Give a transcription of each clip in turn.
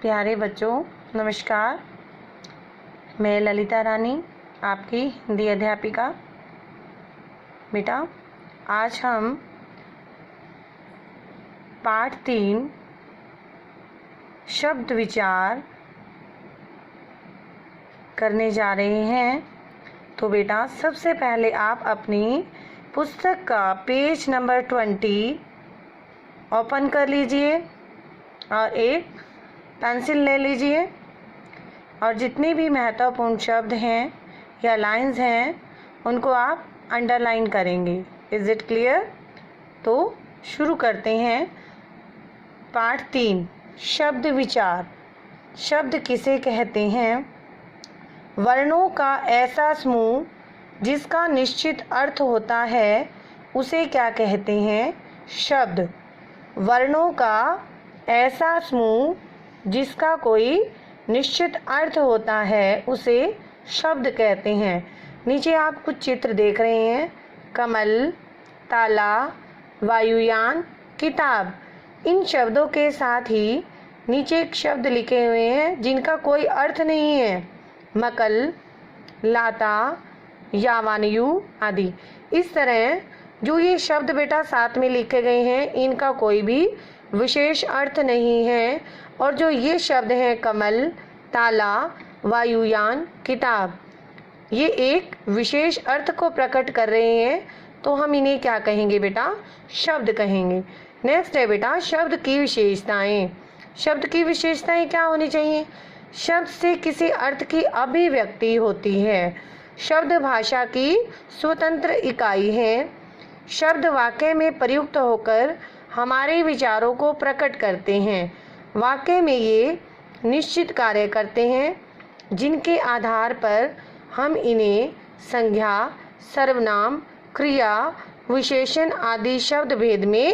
प्यारे बच्चों नमस्कार। मैं ललिता रानी आपकी हिंदी अध्यापिका। बेटा आज हम पाठ 3 शब्द विचार करने जा रहे हैं। तो बेटा सबसे पहले आप अपनी पुस्तक का पेज नंबर 20 ओपन कर लीजिए और एक पेंसिल ले लीजिए और जितने भी महत्वपूर्ण शब्द हैं या लाइंस हैं उनको आप अंडरलाइन करेंगे। Is it clear? तो शुरू करते हैं। पाठ 3 शब्द विचार। शब्द किसे कहते हैं? वर्णों का ऐसा समूह जिसका निश्चित अर्थ होता है उसे क्या कहते हैं? शब्द। वर्णों का ऐसा समूह जिसका कोई निश्चित अर्थ होता है उसे शब्द कहते हैं। नीचे आप कुछ चित्र देख रहे हैं। कमल, ताला, वायुयान, किताब। इन शब्दों के साथ ही नीचे एक शब्द लिखे हुए हैं जिनका कोई अर्थ नहीं है। मकल, लाता, यावानयु आदि। इस तरह जो ये शब्द बेटा साथ में लिखे गए हैं इनका कोई भी विशेष अर्थ नहीं है। और जो ये शब्द हैं कमल, ताला, वायुयान, किताब, ये एक विशेष अर्थ को प्रकट कर रहे हैं। तो हम इन्हें क्या कहेंगे बेटा? शब्द कहेंगे। नेक्स्ट है बेटा शब्द की विशेषताएं। शब्द की विशेषताएं क्या होनी चाहिए? शब्द से किसी अर्थ की अभिव्यक्ति होती है। शब्द भाषा की स्वतंत्र इकाई है। शब्द वाक्य में प्रयुक्त होकर हमारे विचारों को प्रकट करते हैं। वाक्य में ये निश्चित कार्य करते हैं जिनके आधार पर हम इन्हें संज्ञा, सर्वनाम, क्रिया, विशेषण आदि शब्द भेद में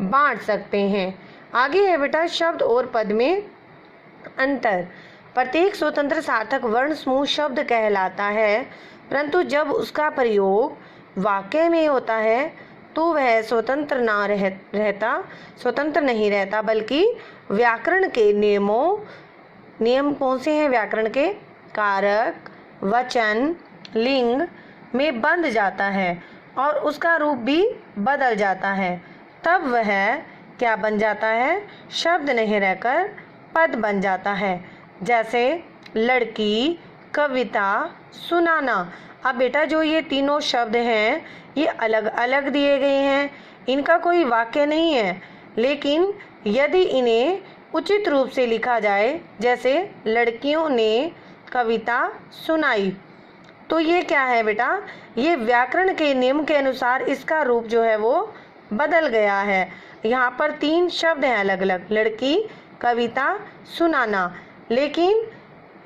बांट सकते हैं। आगे है बेटा शब्द और पद में अंतर। प्रत्येक स्वतंत्र सार्थक वर्ण समूह शब्द कहलाता है, परंतु जब उसका प्रयोग वाक्य में होता है तो वह स्वतंत्र नहीं रहता बल्कि व्याकरण के नियम कौन से हैं? व्याकरण के कारक, वचन, लिंग में बंध जाता है और उसका रूप भी बदल जाता है। तब वह क्या बन जाता है? शब्द नहीं रहकर पद बन जाता है। जैसे लड़की, कविता, सुनाना। अब बेटा जो ये तीनों शब्द हैं ये अलग अलग दिए गए हैं, इनका कोई वाक्य नहीं है, लेकिन यदि इन्हें उचित रूप से लिखा जाए जैसे लड़कियों ने कविता सुनाई, तो ये क्या है बेटा? ये व्याकरण के नियम के अनुसार इसका रूप जो है वो बदल गया है। यहाँ पर 3 शब्द हैं अलग अलग, लड़की, कविता, सुनाना, लेकिन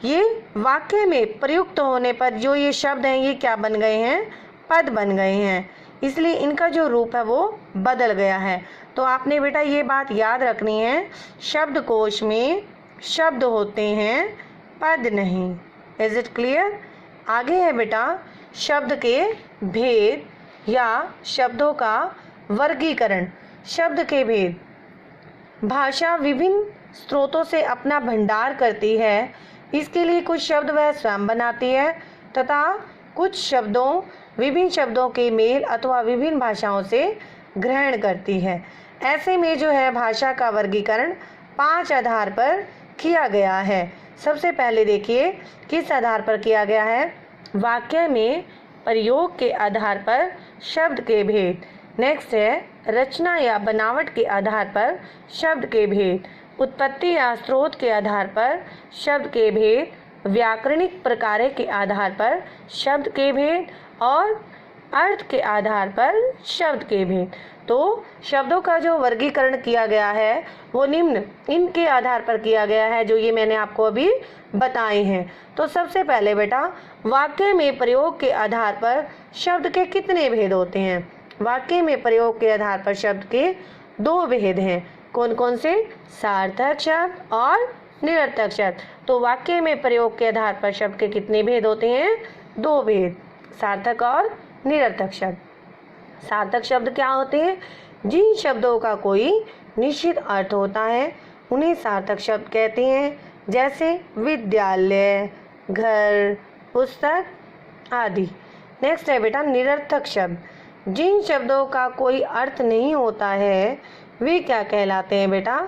ये वाक्य में प्रयुक्त होने पर जो ये शब्द हैं ये क्या बन गए हैं? पद बन गए हैं। इसलिए इनका जो रूप है वो बदल गया है। तो आपने बेटा ये बात याद रखनी है, शब्दकोश में शब्द होते हैं, पद नहीं। Is it clear? आगे है बेटा शब्द के भेद या शब्दों का वर्गीकरण। शब्द के भेद। भाषा विभिन्न स्रोतों से अपना भंडार करती है। इसके लिए कुछ शब्द वह स्वयं बनाती है तथा कुछ शब्दों विभिन्न शब्दों के मेल अथवा विभिन्न भाषाओं से ग्रहण करती है। ऐसे में जो है भाषा का वर्गीकरण 5 आधार पर किया गया है। सबसे पहले देखिए किस आधार पर किया गया है? वाक्य में प्रयोग के आधार पर शब्द के भेद। नेक्स्ट है रचना या बनावट के आधार पर शब्द के भेद। उत्पत्ति या स्रोत के आधार पर शब्द के भेद। व्याकरणिक प्रकार के आधार पर शब्द के भेद और अर्थ के आधार पर शब्द के भेद। तो शब्दों का जो वर्गीकरण किया गया है वो निम्न इनके आधार पर किया गया है जो ये मैंने आपको अभी बताए हैं। तो सबसे पहले बेटा वाक्य में प्रयोग के आधार पर शब्द के कितने भेद होते हैं? वाक्य में प्रयोग के आधार पर शब्द के 2 भेद हैं। कौन कौन से? सार्थक शब्द और निरर्थक शब्द। तो वाक्य में प्रयोग के आधार पर शब्द के कितने भेद होते हैं? 2 भेद, सार्थक और निरर्थक शब्द। सार्थक शब्द क्या होते हैं? जिन शब्दों का कोई निश्चित अर्थ होता है उन्हें सार्थक शब्द कहते हैं, जैसे विद्यालय, घर, पुस्तक आदि। नेक्स्ट है बेटा निरर्थक शब्द। जिन शब्दों का कोई अर्थ नहीं होता है वे क्या कहलाते हैं बेटा?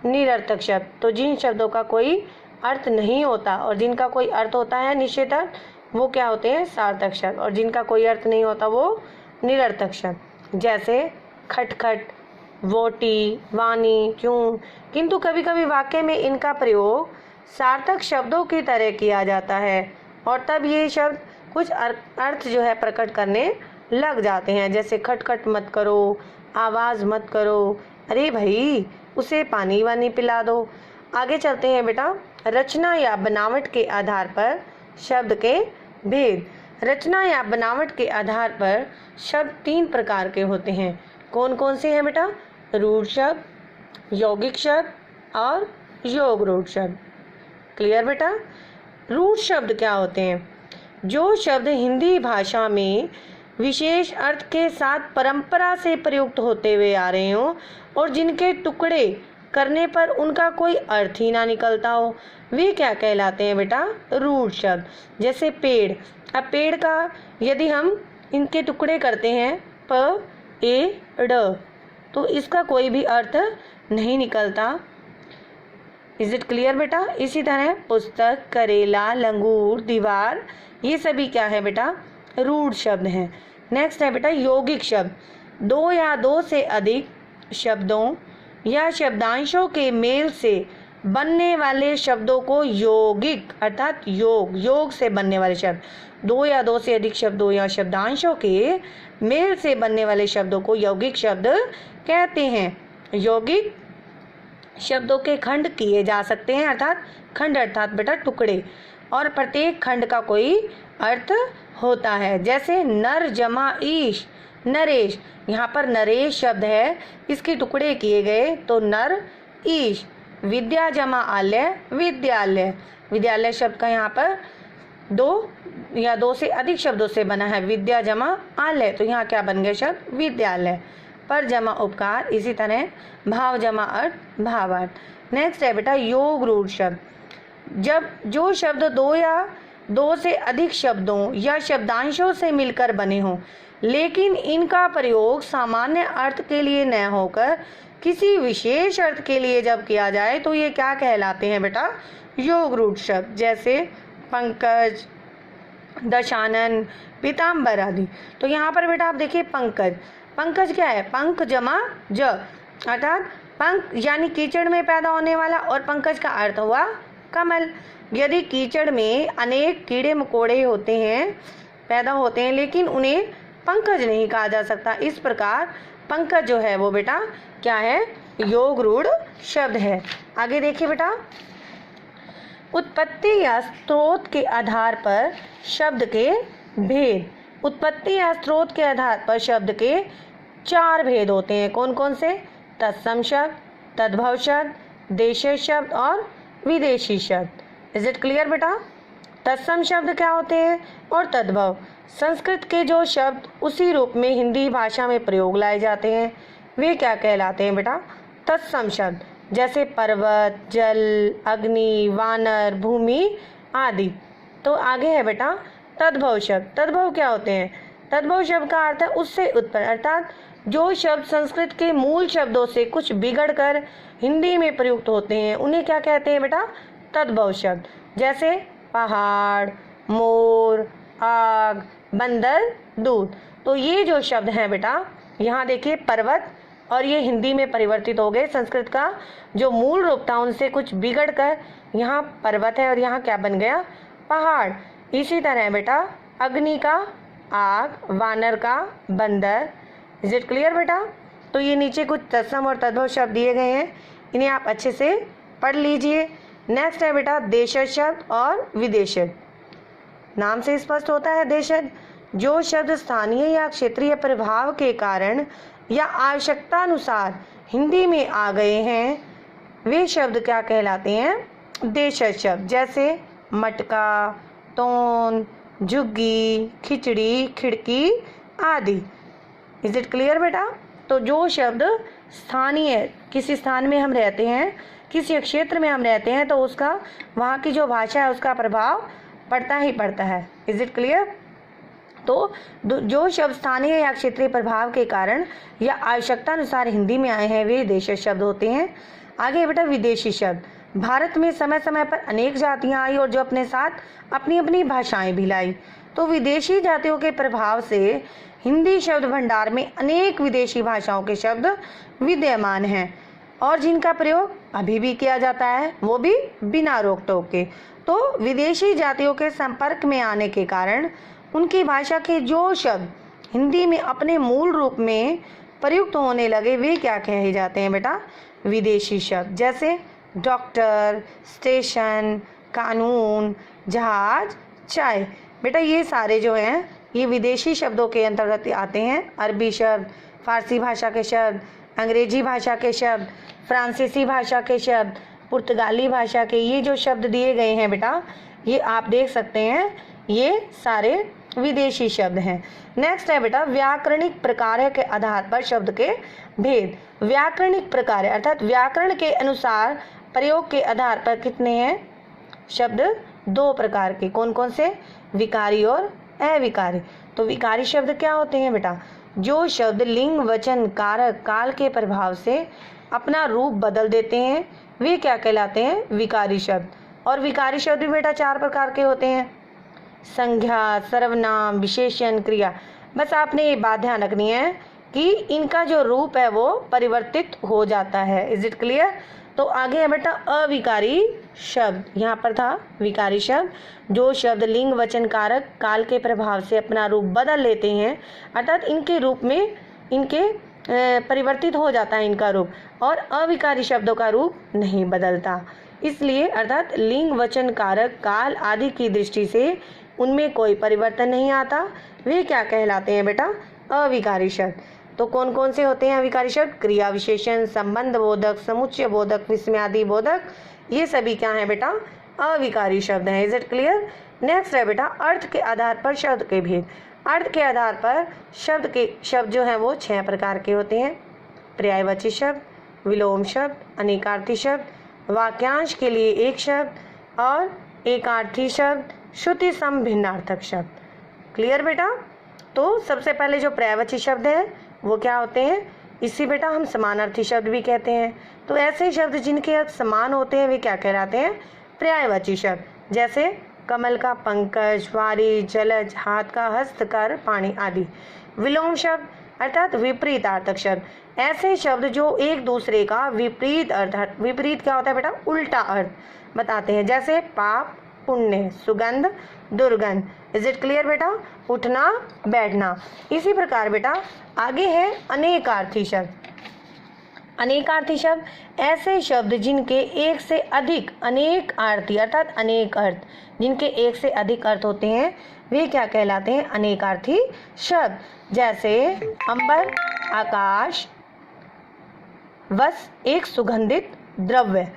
निरर्थक शब्द। तो जिन शब्दों का कोई अर्थ नहीं होता और जिनका कोई अर्थ होता है निश्चित अर्थ, वो क्या होते हैं? सार्थक शब्द। और जिनका कोई अर्थ नहीं होता वो निरर्थक शब्द, जैसे खटखट, वोटी, वाणी, क्यों। किंतु कभी कभी वाक्य में इनका प्रयोग सार्थक शब्दों की तरह किया जाता है और तब ये शब्द कुछ अर्थ जो है प्रकट करने लग जाते हैं, जैसे खटखट मत करो, आवाज़ मत करो, अरे भाई उसे पानी वानी पिला दो। आगे चलते हैं बेटा, रचना या बनावट के आधार पर शब्द के भेद। रचना या बनावट के आधार पर शब्द 3 प्रकार के होते हैं। कौन कौन से हैं बेटा? रूढ़ शब्द, यौगिक शब्द और योग रूढ़ शब्द। क्लियर बेटा? रूढ़ शब्द क्या होते हैं? जो शब्द हिंदी भाषा में विशेष अर्थ के साथ परंपरा से प्रयुक्त होते हुए आ रहे हों और जिनके टुकड़े करने पर उनका कोई अर्थ ही ना निकलता हो, वे क्या कहलाते हैं बेटा? रूढ़ शब्द। जैसे पेड़। अब पेड़ का यदि हम इनके टुकड़े करते हैं प, ए, ड, तो इसका कोई भी अर्थ नहीं निकलता। इज इट क्लियर बेटा? इसी तरह पुस्तक, करेला, लंगूर, दीवार, ये सभी क्या है बेटा? रूढ़ शब्द हैं। नेक्स्ट है बेटा यौगिक शब्द। 2 या 2 से अधिक शब्दों या शब्दांशों के मेल से बनने वाले शब्दों को यौगिक अर्थात योग से बनने वाले शब्द, 2 या 2 से अधिक शब्दों या शब्दांशों के मेल से बनने वाले शब्दों को यौगिक शब्द कहते हैं। यौगिक शब्दों के खंड किए जा सकते हैं, अर्थात खंड अर्थात बेटा टुकड़े, और प्रत्येक खंड का कोई अर्थ होता है। जैसे नर जमा ईश, नरेश। यहाँ पर नरेश शब्द है, इसके टुकड़े किए गए तो नर ईश। विद्या जमा आलय, विद्यालय। विद्यालय शब्द का यहाँ पर 2 या 2 से अधिक शब्दों से बना है। विद्या जमा आलय, तो यहाँ क्या बन गया शब्द? विद्यालय। पर जमा उपकार, इसी तरह भाव जमा अर्थ, भावार्थ। नेक्स्ट है बेटा योग रूढ़ शब्द। जब जो शब्द 2 या 2 से अधिक शब्दों या शब्दांशों से मिलकर बने हों लेकिन इनका प्रयोग सामान्य अर्थ के लिए न होकर किसी विशेष अर्थ के लिए जब किया जाए तो ये क्या कहलाते हैं बेटा? योग रूढ़ शब्द। जैसे पंकज, दशानन, पीताम्बर आदि। तो यहाँ पर बेटा आप देखिए पंकज। पंकज क्या है? पंख जमा ज, अर्थात पंख यानी कीचड़ में पैदा होने वाला, और पंकज का अर्थ हुआ कमल। यदि कीचड़ में अनेक कीड़े मकोड़े होते हैं, पैदा होते हैं, लेकिन उन्हें पंकज नहीं कहा जा सकता। इस प्रकार पंकज जो है वो बेटा क्या है? योग रूढ़ शब्द है। आगे देखिए बेटा, उत्पत्ति या स्रोत के आधार पर शब्द के भेद। उत्पत्ति या स्रोत के आधार पर शब्द के 4 भेद होते हैं। कौन कौन से? तत्सम शब्द, तद्भव शब्द, देशज शब्द और विदेशी शब्द। इज इट क्लियर बेटा? तत्सम शब्द क्या होते हैं और तद्भव? संस्कृत के जो शब्द उसी रूप में हिंदी भाषा में प्रयोग लाए जाते हैं वे क्या कहलाते हैं बेटा? तत्सम शब्द। जैसे पर्वत, जल, अग्नि, वानर, भूमि आदि। तो आगे है बेटा तद्भव शब्द। तद्भव क्या होते हैं? तद्भव शब्द का अर्थ है उससे उत्पन्न, अर्थात जो शब्द संस्कृत के मूल शब्दों से कुछ बिगड़कर हिंदी में प्रयुक्त होते हैं उन्हें क्या कहते हैं बेटा? तद्भव शब्द। जैसे पहाड़, मोर, आग, बंदर, दूध। तो ये जो शब्द हैं बेटा, यहाँ देखिए पर्वत, और ये हिंदी में परिवर्तित हो गए। संस्कृत का जो मूल रूप था उनसे कुछ बिगड़ कर यहाँ पर्वत है और यहाँ क्या बन गया? पहाड़। इसी तरह बेटा अग्नि का आग, वानर का बंदर। इज इट क्लियर बेटा? तो ये नीचे कुछ तत्सम और तद्भव शब्द दिए गए हैं, इन्हें आप अच्छे से पढ़ लीजिए। नेक्स्ट है बेटा देशज शब्द और विदेशज। नाम से स्पष्ट होता है देशज। जो शब्द स्थानीय या क्षेत्रीय प्रभाव के कारण या आवश्यकता अनुसार हिंदी में आ गए हैं वे शब्द क्या कहलाते हैं? देशज शब्द। जैसे मटका, तोन, झुग्गी, खिचड़ी, खिड़की आदि। इज इट क्लियर बेटा? तो जो शब्द स्थानीय, किसी स्थान में हम रहते हैं किसी क्षेत्र में हम रहते हैं तो उसका वहाँ की जो भाषा है उसका प्रभाव पड़ता ही पड़ता है। Is it clear? तो जो शब्द स्थानीय या क्षेत्रीय प्रभाव के कारण या आवश्यकता अनुसार हिंदी में आए हैं वे देशी शब्द होते हैं। आगे बेटा विदेशी शब्द। भारत में समय समय पर अनेक जातियां आई और जो अपने साथ अपनी अपनी भाषाएं भी लाई। तो विदेशी जातियों के प्रभाव से हिंदी शब्द भंडार में अनेक विदेशी भाषाओं के शब्द विद्यमान हैं और जिनका प्रयोग अभी भी किया जाता है, वो भी बिना रोक टोक के। तो विदेशी जातियों के संपर्क में आने के कारण उनकी भाषा के जो शब्द हिंदी में अपने मूल रूप में प्रयुक्त होने लगे वे क्या कहे जाते हैं बेटा? विदेशी शब्द। जैसे डॉक्टर, स्टेशन, कानून, जहाज, चाय। बेटा ये सारे जो हैं ये विदेशी शब्दों के अंतर्गत आते हैं। अरबी शब्द, फारसी भाषा के शब्द, अंग्रेजी भाषा के शब्द, फ्रांसीसी भाषा के शब्द, पुर्तगाली भाषा के, ये जो शब्द दिए गए हैं बेटा ये आप देख सकते हैं ये सारे विदेशी शब्द हैं। नेक्स्ट है बेटा व्याकरणिक प्रकार के आधार पर शब्द के भेद। व्याकरणिक प्रकार अर्थात व्याकरण के अनुसार प्रयोग के आधार पर कितने हैं शब्द? 2 प्रकार के। कौन कौन से? विकारी और अविकारी। तो विकारी शब्द क्या होते हैं बेटा? जो शब्द लिंग, वचन, कारक, काल के प्रभाव से अपना रूप बदल देते हैं वे क्या कहलाते हैं? विकारी शब्द। और विकारी शब्द भी बेटा 4 प्रकार के होते हैं। संज्ञा, सर्वनाम, विशेषण, क्रिया। बस आपने ये बात ध्यान रखनी है कि इनका जो रूप है वो परिवर्तित हो जाता है। Is it clear? तो आगे है बेटा अविकारी शब्द। यहाँ पर था विकारी शब्द, जो शब्द लिंग, वचन, कारक, काल के प्रभाव से अपना रूप बदल लेते हैं अर्थात इनके रूप में इनके परिवर्तित हो जाता है इनका रूप, और अविकारी शब्दों का रूप नहीं बदलता। इसलिए अर्थात लिंग, वचन, कारक, काल आदि की दृष्टि से उनमें कोई परिवर्तन नहीं आता। वे क्या कहलाते हैं बेटा? अविकारी शब्द। तो कौन कौन से होते हैं अविकारी शब्द? क्रिया विशेषण, संबंध बोधक, समुच्चय बोधक, विस्मयादि बोधक, ये सभी क्या हैं बेटा? अविकारी शब्द हैं। Is it clear? नेक्स्ट है बेटा अर्थ के आधार पर शब्द के भेद। अर्थ के आधार पर शब्द जो हैं वो 6 प्रकार के होते हैं। पर्यायवाची शब्द, विलोम शब्द, अनेकार्थी शब्द, वाक्यांश के लिए एक शब्द और एकार्थी शब्द, श्रुति सम भिन्नार्थक शब्द। क्लियर बेटा? तो सबसे पहले जो पर्यायवाची शब्द है वो क्या होते हैं? इसी बेटा हम समानार्थी शब्द भी कहते हैं। तो ऐसे शब्द जिनके अर्थ समान होते हैं वे क्या कहलाते हैं? पर्यायवाची शब्द। जैसे कमल का पंकज, वारी, जलज, हाथ का हस्त, कर, पानी आदि। विलोम शब्द अर्थात विपरीतार्थक शब्द। ऐसे शब्द जो एक दूसरे का विपरीत अर्थ, विपरीत क्या होता है बेटा? उल्टा अर्थ बताते हैं। जैसे पाप, पुण्य, सुगंध, दुर्गंध। इज इट क्लियर बेटा? उठना, बैठना। इसी प्रकार बेटा आगे है अनेकार्थी शब्द। अनेकार्थी शब्द ऐसे शब्द जिनके एक से अधिक अनेक अर्थी अर्थात अनेक अर्थ, जिनके एक से अधिक अर्थ होते हैं वे क्या कहलाते हैं? अनेकार्थी शब्द। जैसे अंबर, आकाश, बस एक सुगंधित द्रव्य।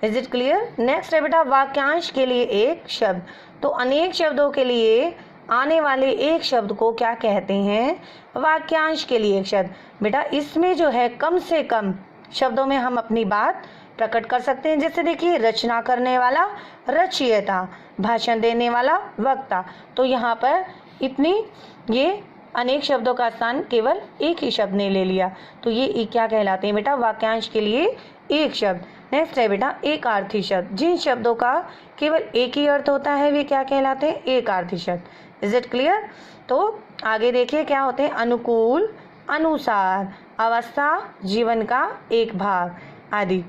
Is it clear? नेक्स्ट है बेटा वाक्यांश के लिए एक शब्द। तो अनेक शब्दों के लिए आने वाले एक शब्द को क्या कहते हैं? वाक्यांश के लिए एक शब्द। बेटा इसमें जो है कम से कम शब्दों में हम अपनी बात प्रकट कर सकते हैं। जैसे देखिए रचना करने वाला रचयिता, भाषण देने वाला वक्ता। तो यहाँ पर इतनी ये अनेक शब्दों का स्थान केवल एक ही शब्द ने ले लिया। तो ये क्या कहलाते हैं बेटा? वाक्यांश के लिए एक शब्द। नेक्स्ट है बेटा एकार्थी शब्द। जिन शब्दों का केवल एक ही अर्थ होता है वे क्या कहलाते हैं? एकार्थी शब्द। Is it clear? तो आगे देखिए क्या होते हैं? अनुकूल, अनुसार, अवस्था, जीवन का एक भाग आदि।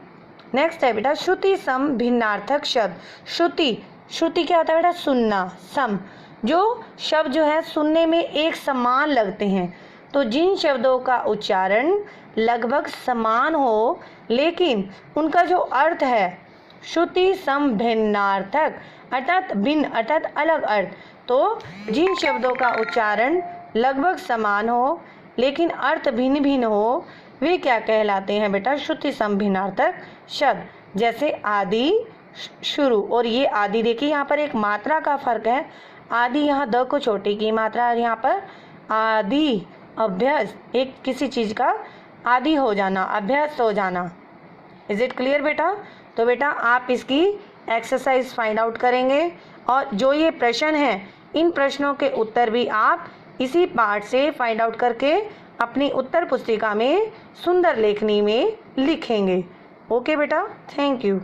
नेक्स्ट है बेटा श्रुति सम भिन्नार्थक शब्द। श्रुति क्या होता है बेटा? सुनना। सम जो शब्द जो है सुनने में एक समान लगते हैं। तो जिन शब्दों का उच्चारण लगभग समान हो लेकिन उनका जो अर्थ है श्रुति सम भिन्नार्थक अर्थात भिन्न अर्थात अलग अर्थ। तो जिन शब्दों का उच्चारण लगभग समान हो लेकिन अर्थ भिन्न भिन्न हो वे क्या कहलाते हैं बेटा? श्रुति सम भिन्नार्थक शब्द। जैसे आदि, शुरू। और ये आदि देखिए यहाँ पर एक मात्रा का फर्क है। आदि यहाँ द को छोटी की मात्रा है, यहाँ पर आदि अभ्यस्त, एक किसी चीज का आदि हो जाना, अभ्यस्त हो जाना। इज इट क्लियर बेटा? तो बेटा आप इसकी एक्सरसाइज फाइंड आउट करेंगे और जो ये प्रश्न है इन प्रश्नों के उत्तर भी आप इसी पार्ट से फाइंड आउट करके अपनी उत्तर पुस्तिका में सुंदर लेखनी में लिखेंगे। ओके बेटा, थैंक यू।